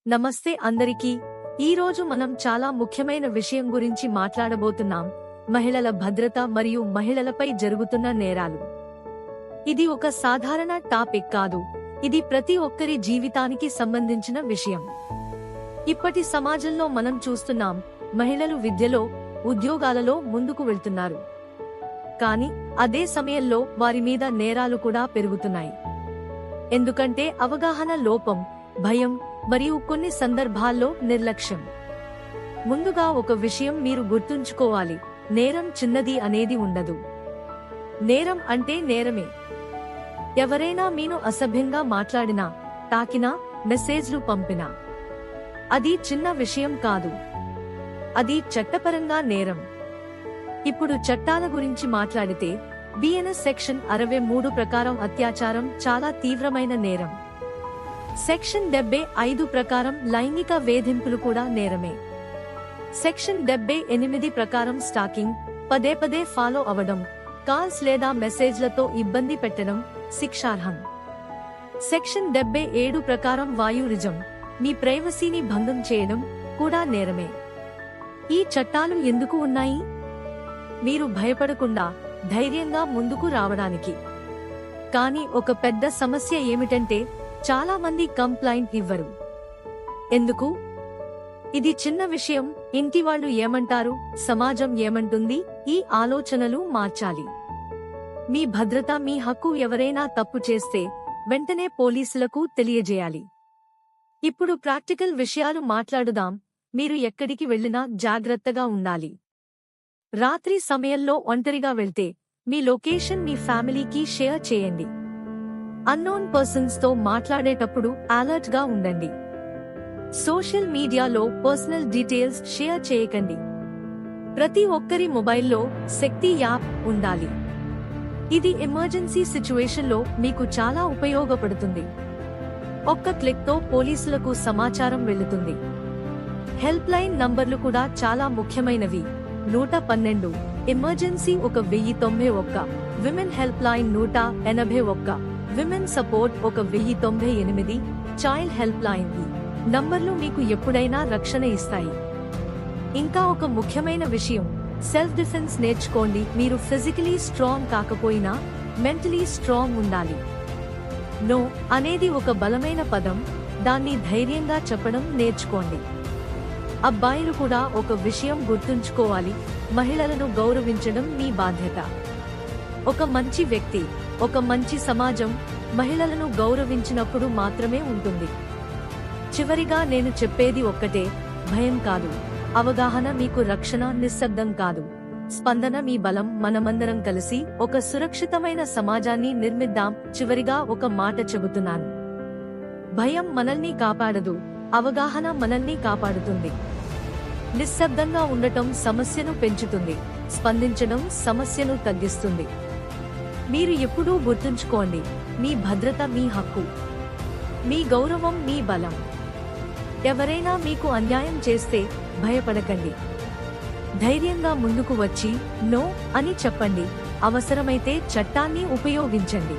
నమస్తే అందరికీ. ఈరోజు మనం చాలా ముఖ్యమైన విషయం గురించి మాట్లాడబోతున్నాం. మహిళల భద్రత మరియు మహిళలపై జరుగుతున్న నేరాలు. ఇది ఒక సాధారణ టాపిక్ కాదు, ఇది ప్రతి ఒక్కరి జీవితానికి సంబంధించిన విషయం. ఇప్పటి సమాజంలో మనం చూస్తున్నాం, మహిళలు విద్యలో, ఉద్యోగాలలో ముందుకు వెళ్తున్నారు. కానీ అదే సమయంలో వారి మీద నేరాలు కూడా పెరుగుతున్నాయి. ఎందుకంటే అవగాహన లోపం, భయం మరియు కొన్ని సందర్భాల్లో నిర్లక్ష్యం. ముందుగా ఒక విషయం మీరు గుర్తుంచుకోవాలి, నేరం చిన్నది అనేది ఉండదు. నేరం అంటే నేరమే. ఎవరైనా మీను అసభ్యంగా మాట్లాడినా, తాకినా, మెసేజ్లు పంపినా అది చిన్న విషయం కాదు, అది చట్టపరంగా నేరం. ఇప్పుడు చట్టాల గురించి మాట్లాడితే, బిఎన్ఎస్ సెక్షన్ 63 ప్రకారం అత్యాచారం చాలా తీవ్రమైన నేరం. సెక్షన్ 75 ప్రకారం లైంగిక వేధింపులు కూడా నేరమే. సెక్షన్ 78 ప్రకారం స్టాకింగ్, పదే పదే ఫాలో అవడం, కాల్స్ లేదా మెసేజ్లతో ఇబ్బంది పెట్టడం శిక్షార్హం. సెక్షన్ 77 ప్రకారం వాయూరిజం, మీ ప్రైవసీని భంగం చేయడం కూడా నేరమే. ఈ చట్టాలు ఎందుకు ఉన్నాయి? మీరు భయపడకుండా ధైర్యంగా ముందుకు రావడానికి. కానీ ఒక పెద్ద సమస్య ఏమిటంటే, చాలా మంది కంప్లైంట్ ఇవ్వరు. ఎందుకు? ఇది చిన్న విషయం, ఇంటి వాళ్ళు ఏమంటారు, సమాజం ఏమంటుంది, ఈ ఆలోచనలు మార్చాలి. మీ భద్రత మీ హక్కు. ఎవరైనా తప్పు చేస్తే వెంటనే పోలీసులకు తెలియజేయాలి. ఇప్పుడు ప్రాక్టికల్ విషయాలు మాట్లాడుదాం. మీరు ఎక్కడికి వెళ్ళినా జాగ్రత్తగా ఉండాలి. రాత్రి సమయంలో ఒంటరిగా వెళ్తే మీ లొకేషన్ మీ ఫ్యామిలీకి షేర్ చేయండి. అన్నోన్ పర్సన్స్ తో మాట్లాడేటప్పుడు అలర్ట్ గా ఉండండి. సోషల్ మీడియాలో పర్సనల్ డీటెయిల్స్ షేర్ చేయకండి. ప్రతి ఒక్కరి మొబైల్లో శక్తి యాప్ ఉండాలి. ఇది ఎమర్జెన్సీ సిచ్యువేషన్లో మీకు చాలా ఉపయోగపడుతుంది. ఒక్క క్లిక్తో పోలీసులకు సమాచారం వెళ్తుంది. హెల్ప్ లైన్ నంబర్లు కూడా చాలా ముఖ్యమైనవి. 112 emergency 1091, women help line 181, women support 1098, child help line. ఈ నంబర్లు మీకు ఎప్పుడైనా రక్షణ ఇస్తాయి. ఇంకా ఒక ముఖ్యమైన విషయం, సెల్ఫ్ డిఫెన్స్ నేర్చుకోండి. మీరు ఫిజికలీ స్ట్రాంగ్ కాకపోయినా మెంటలీ స్ట్రాంగ్ ఉండాలి. నో అనేది ఒక బలమైన పదం, దాన్ని ధైర్యంగా చెప్పడం నేర్చుకోండి. అబ్బాయిలు కూడా ఒక విషయం గుర్తుంచుకోవాలి, మహిళలను గౌరవించడం మీ బాధ్యత. ఒక మంచి వ్యక్తి, ఒక మంచి సమాజం మహిళలను గౌరవించినప్పుడు మాత్రమే ఉంటుంది. చివరిగా నేను చెప్పేది ఒక్కటే, భయం కాదు, అవగాహన మీకు రక్షణ. నిశ్శబ్దం కాదు, స్పందన మీ బలం. మనమందరం కలిసి ఒక సురక్షితమైన సమాజాన్ని నిర్మిద్దాం. చివరిగా ఒక మాట చెబుతున్నాను, భయం మనల్ని కాపాడదు, అవగాహన మనల్ని కాపాడుతుంది. నిశ్శబ్దంగా ఉండటం సమస్యను పెంచుతుంది, స్పందించడం సమస్యను తగ్గిస్తుంది. మీరు ఎప్పుడూ గుర్తుంచుకోండి, మీ భద్రత మీ హక్కు, మీ గౌరవం మీ బలం. ఎవరైనా మీకు అన్యాయం చేస్తే భయపడకండి. ధైర్యంగా ముందుకు వచ్చి నో అని చెప్పండి. అవసరమైతే చట్టాన్ని ఉపయోగించండి.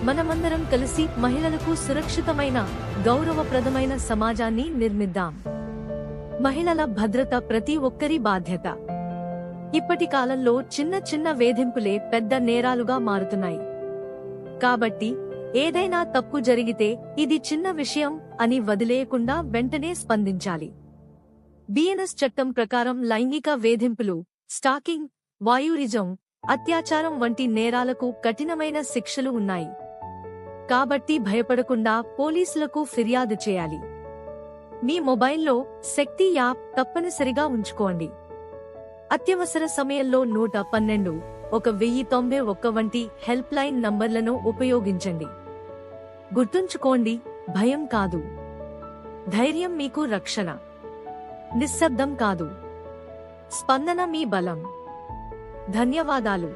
మనమందరం కలిసి మహిళలకు సురక్షితమైన, గౌరవప్రదమైన సమాజాన్ని నిర్మిద్దాం. మహిళల భద్రత ప్రతి ఒక్కరి బాధ్యత. ఇప్పటి కాలంలో చిన్న చిన్న వేధింపులే పెద్ద నేరాలుగా మారుతున్నాయి. కాబట్టి ఏదైనా తప్పు జరిగితే ఇది చిన్న విషయం అని వదిలేయకుండా వెంటనే స్పందించాలి. బిఎన్ఎస్ చట్టం ప్రకారం లైంగిక వేధింపులు, స్టాకింగ్, వాయూరిజం, అత్యాచారం వంటి నేరాలకు కఠినమైన శిక్షలు ఉన్నాయి. కాబట్టి భయపడకుండా పోలీసులకు ఫిర్యాదు చేయాలి. మీ మొబైల్లో శక్తి యాప్ తప్పనిసరిగా ఉంచుకోండి. అత్యవసర సమయంలో 112, 1091 వంటి హెల్ప్ లైన్ నంబర్లను ఉపయోగించండి. గుర్తుంచుకోండి, భయం కాదు, ధైర్యం మీకు రక్షణ. నిశ్శబ్దం కాదు, స్పందన మీ బలం. ధన్యవాదాలు.